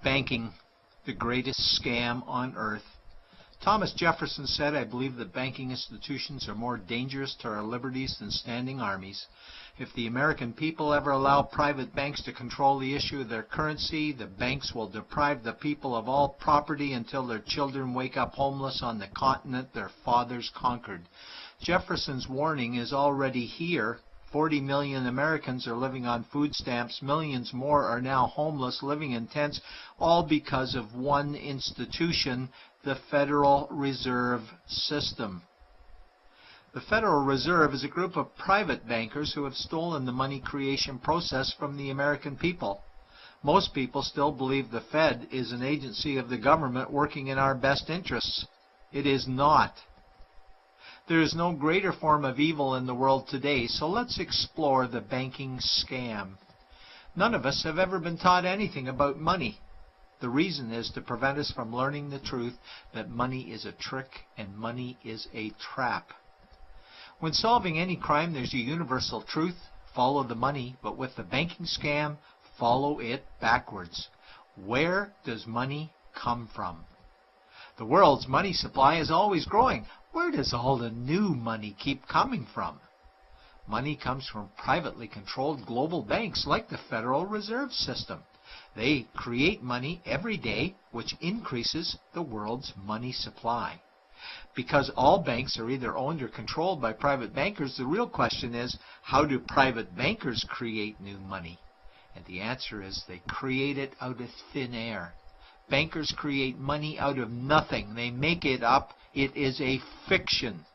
Banking, the greatest scam on earth. Thomas Jefferson said, "I believe that banking institutions are more dangerous to our liberties than standing armies. If the American people ever allow private banks to control the issue of their currency, the banks will deprive the people of all property until their children wake up homeless on the continent their fathers conquered." Jefferson's warning is already here. 40 million Americans are living on food stamps. Millions more are now homeless, living in tents, all because of one institution, the Federal Reserve System. The Federal Reserve is a group of private bankers who have stolen the money creation process from the American people. Most people still believe the Fed is an agency of the government working in our best interests. It is not. There is no greater form of evil in the world today, so let's explore the banking scam. None of us have ever been taught anything about money. The reason is to prevent us from learning the truth that money is a trick and money is a trap. When solving any crime, there's a universal truth: follow the money, but with the banking scam, follow it backwards. Where does money come from? The world's money supply is always growing. Where does all the new money keep coming from? Money comes from privately controlled global banks like the Federal Reserve System. They create money every day, which increases the world's money supply. Because all banks are either owned or controlled by private bankers, the real question is, how do private bankers create new money? And the answer is they create it out of thin air. Bankers create money out of nothing. They make it up. It is a fiction.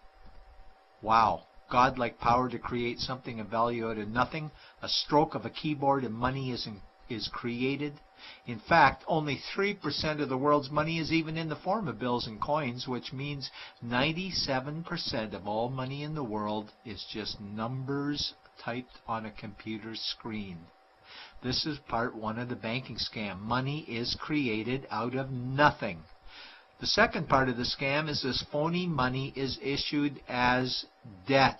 Wow. Godlike power to create something of value out of nothing. A stroke of a keyboard and money is created. In fact, only 3% of the world's money is even in the form of bills and coins, which means 97% of all money in the world is just numbers typed on a computer screen. This is part one of the banking scam. Money is created out of nothing. The second part of the scam is this phony money is issued as debt.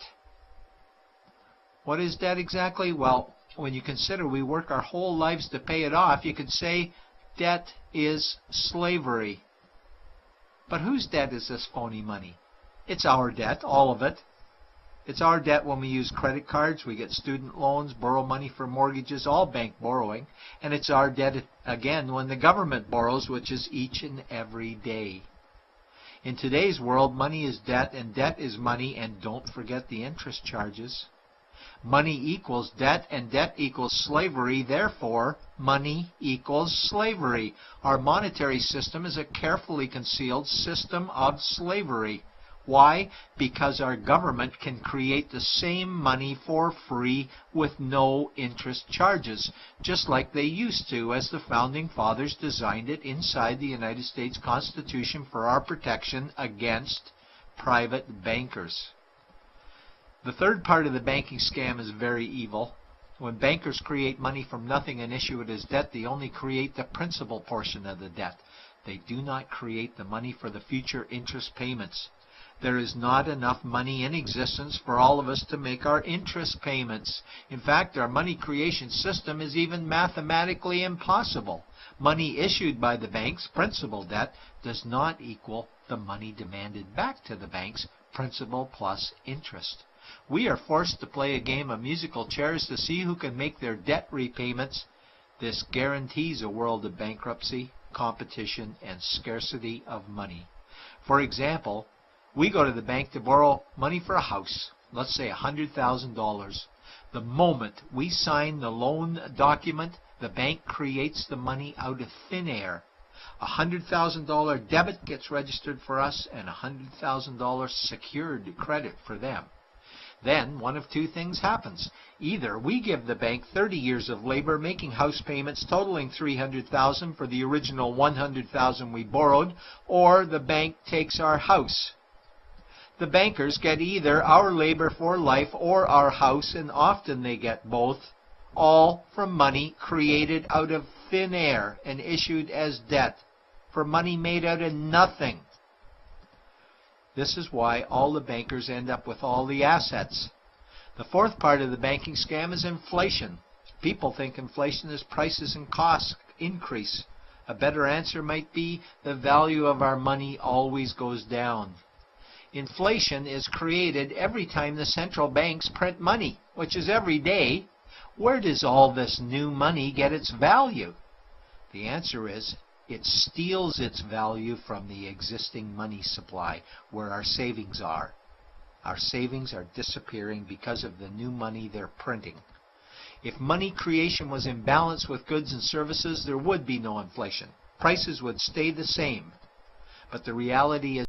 What is debt exactly? Well, when you consider we work our whole lives to pay it off, you could say debt is slavery. But whose debt is this phony money? It's our debt, all of it. It's our debt when we use credit cards, we get student loans, borrow money for mortgages, all bank borrowing. And it's our debt again when the government borrows, which is each and every day. In today's world, money is debt and debt is money, and don't forget the interest charges. Money equals debt and debt equals slavery, therefore money equals slavery. Our monetary system is a carefully concealed system of slavery. Why? Because our government can create the same money for free with no interest charges, just like they used to, as the Founding Fathers designed it inside the United States Constitution for our protection against private bankers. The third part of the banking scam is very evil. When bankers create money from nothing and issue it as debt, they only create the principal portion of the debt. They do not create the money for the future interest payments. There is not enough money in existence for all of us to make our interest payments. In fact, our money creation system is even mathematically impossible. Money issued by the banks, principal debt, does not equal the money demanded back to the banks, principal plus interest. We are forced to play a game of musical chairs to see who can make their debt repayments. This guarantees a world of bankruptcy, competition, and scarcity of money. For example, we go to the bank to borrow money for a house, let's say $100,000. The moment we sign the loan document, the bank creates the money out of thin air. A $100,000 debit gets registered for us and a $100,000 secured credit for them. Then one of two things happens. Either we give the bank 30 years of labor making house payments totaling $300,000 for the original $100,000 we borrowed, or the bank takes our house. The bankers get either our labor for life or our house, and often they get both, all from money created out of thin air and issued as debt, for money made out of nothing. This is why all the bankers end up with all the assets. The fourth part of the banking scam is inflation. People think inflation is prices and costs increase. A better answer might be the value of our money always goes down. Inflation is created every time the central banks print money, which is every day. Where does all this new money get its value? The answer is it steals its value from the existing money supply, where our savings are. Our savings are disappearing because of the new money they're printing. If money creation was in balance with goods and services, there would be no inflation. Prices would stay the same. But the reality is